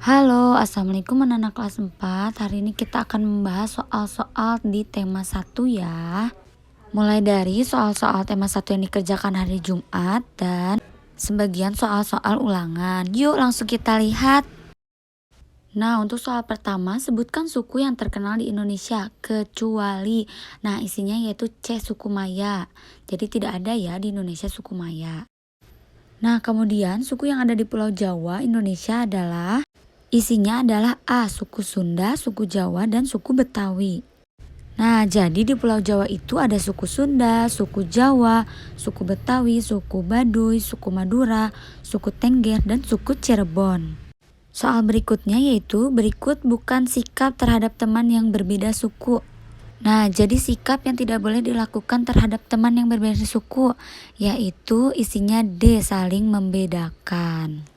Halo, Assalamualaikum anak-anak kelas 4. Hari ini kita akan membahas soal-soal di tema 1 ya. Mulai dari soal-soal tema 1 yang dikerjakan hari Jumat dan sebagian soal-soal ulangan. Yuk langsung kita lihat. Nah, untuk soal pertama, sebutkan suku yang terkenal di Indonesia kecuali. Nah, isinya yaitu C suku Maya. Jadi tidak ada ya di Indonesia suku Maya. Nah, kemudian suku yang ada di Pulau Jawa, Indonesia adalah isinya adalah A. Suku Sunda, suku Jawa, dan suku Betawi. Nah, jadi di Pulau Jawa itu ada suku Sunda, suku Jawa, suku Betawi, suku Baduy, suku Madura, suku Tengger, dan suku Cirebon. Soal berikutnya yaitu berikut bukan sikap terhadap teman yang berbeda suku. Nah, jadi sikap yang tidak boleh dilakukan terhadap teman yang berbeda suku, yaitu isinya D. Saling membedakan.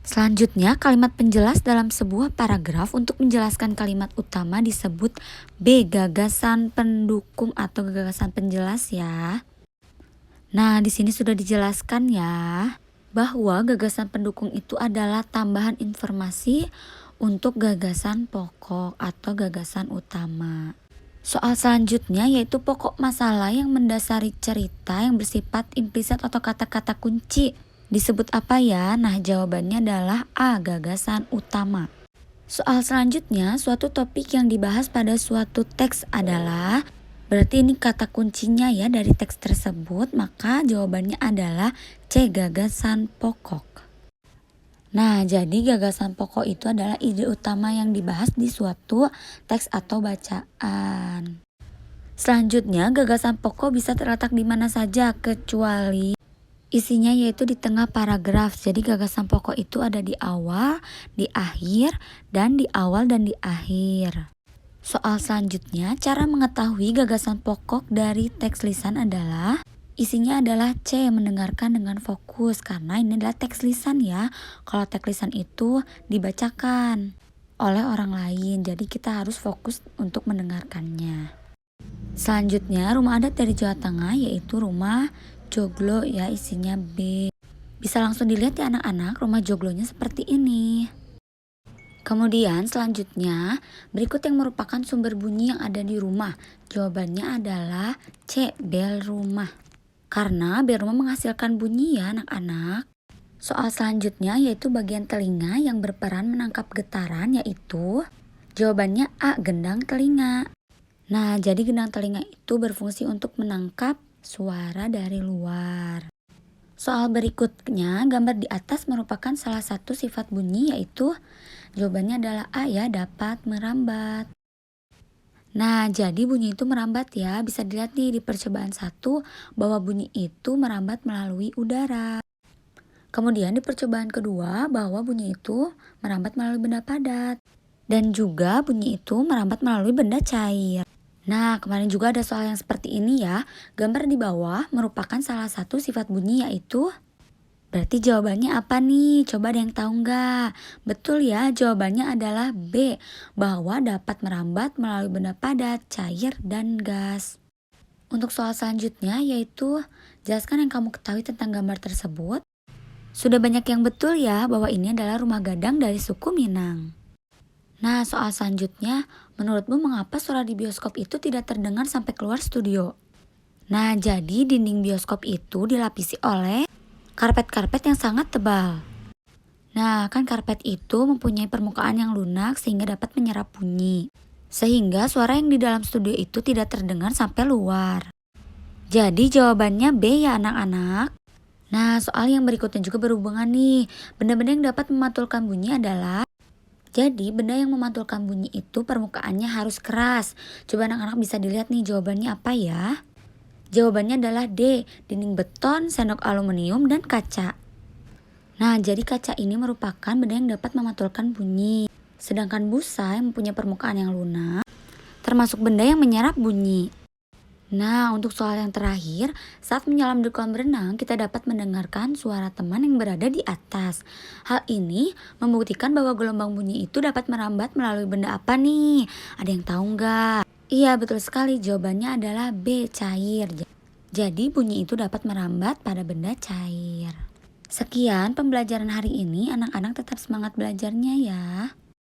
Selanjutnya, kalimat penjelas dalam sebuah paragraf untuk menjelaskan kalimat utama disebut B. Gagasan pendukung atau gagasan penjelas ya. Nah, di sini sudah dijelaskan ya bahwa gagasan pendukung itu adalah tambahan informasi untuk gagasan pokok atau gagasan utama. Soal selanjutnya yaitu pokok masalah yang mendasari cerita yang bersifat implisit atau kata-kata kunci. Disebut apa ya? Nah, jawabannya adalah A. Gagasan utama. Soal selanjutnya, suatu topik yang dibahas pada suatu teks adalah, berarti ini kata kuncinya ya dari teks tersebut, maka jawabannya adalah C. Gagasan pokok. Nah, jadi gagasan pokok itu adalah ide utama yang dibahas di suatu teks atau bacaan. Selanjutnya, gagasan pokok bisa terletak di mana saja kecuali isinya yaitu di tengah paragraf. Jadi gagasan pokok itu ada di awal, di akhir, dan di awal dan di akhir. Soal selanjutnya, cara mengetahui gagasan pokok dari teks lisan adalah isinya adalah C. Mendengarkan dengan fokus, karena ini adalah teks lisan ya. Kalau teks lisan itu dibacakan oleh orang lain, jadi kita harus fokus untuk mendengarkannya. Selanjutnya, rumah adat dari Jawa Tengah yaitu rumah joglo ya, isinya B. Bisa langsung dilihat ya anak-anak, rumah joglonya seperti ini. Kemudian selanjutnya, berikut yang merupakan sumber bunyi yang ada di rumah. Jawabannya adalah C. Bel rumah. Karena bel rumah menghasilkan bunyi ya anak-anak. Soal selanjutnya yaitu bagian telinga yang berperan menangkap getaran, yaitu jawabannya A. Gendang telinga. Nah, jadi gendang telinga itu berfungsi untuk menangkap suara dari luar. Soal berikutnya, gambar di atas merupakan salah satu sifat bunyi, yaitu jawabannya adalah A ya, dapat merambat. Nah, jadi bunyi itu merambat ya. Bisa dilihat nih di percobaan 1 bahwa bunyi itu merambat melalui udara. Kemudian di percobaan kedua bahwa bunyi itu merambat melalui benda padat. Dan juga bunyi itu merambat melalui benda cair. Nah, kemarin juga ada soal yang seperti ini ya. Gambar di bawah merupakan salah satu sifat bunyi, yaitu berarti jawabannya apa nih? Coba ada yang tahu nggak? Betul ya, jawabannya adalah B. Bahwa dapat merambat melalui benda padat, cair, dan gas. Untuk soal selanjutnya yaitu jelaskan yang kamu ketahui tentang gambar tersebut. Sudah banyak yang betul ya bahwa ini adalah rumah gadang dari suku Minang. Nah, soal selanjutnya, menurutmu mengapa suara di bioskop itu tidak terdengar sampai keluar studio? Nah, jadi dinding bioskop itu dilapisi oleh karpet-karpet yang sangat tebal. Nah, kan karpet itu mempunyai permukaan yang lunak sehingga dapat menyerap bunyi. Sehingga suara yang di dalam studio itu tidak terdengar sampai luar. Jadi jawabannya B ya anak-anak. Nah, soal yang berikutnya juga berhubungan nih. Benda-benda yang dapat memantulkan bunyi adalah, jadi benda yang memantulkan bunyi itu permukaannya harus keras. Coba anak-anak bisa dilihat nih jawabannya apa ya? Jawabannya adalah D. Dinding beton, sendok aluminium, dan kaca. Nah, jadi kaca ini merupakan benda yang dapat memantulkan bunyi. Sedangkan busa yang mempunyai permukaan yang lunak termasuk benda yang menyerap bunyi. Nah, untuk soal yang terakhir, saat menyelam di kolam renang, kita dapat mendengarkan suara teman yang berada di atas. Hal ini membuktikan bahwa gelombang bunyi itu dapat merambat melalui benda apa nih? Ada yang tahu nggak? Iya, betul sekali. Jawabannya adalah B, cair. Jadi bunyi itu dapat merambat pada benda cair. Sekian pembelajaran hari ini, anak-anak tetap semangat belajarnya ya.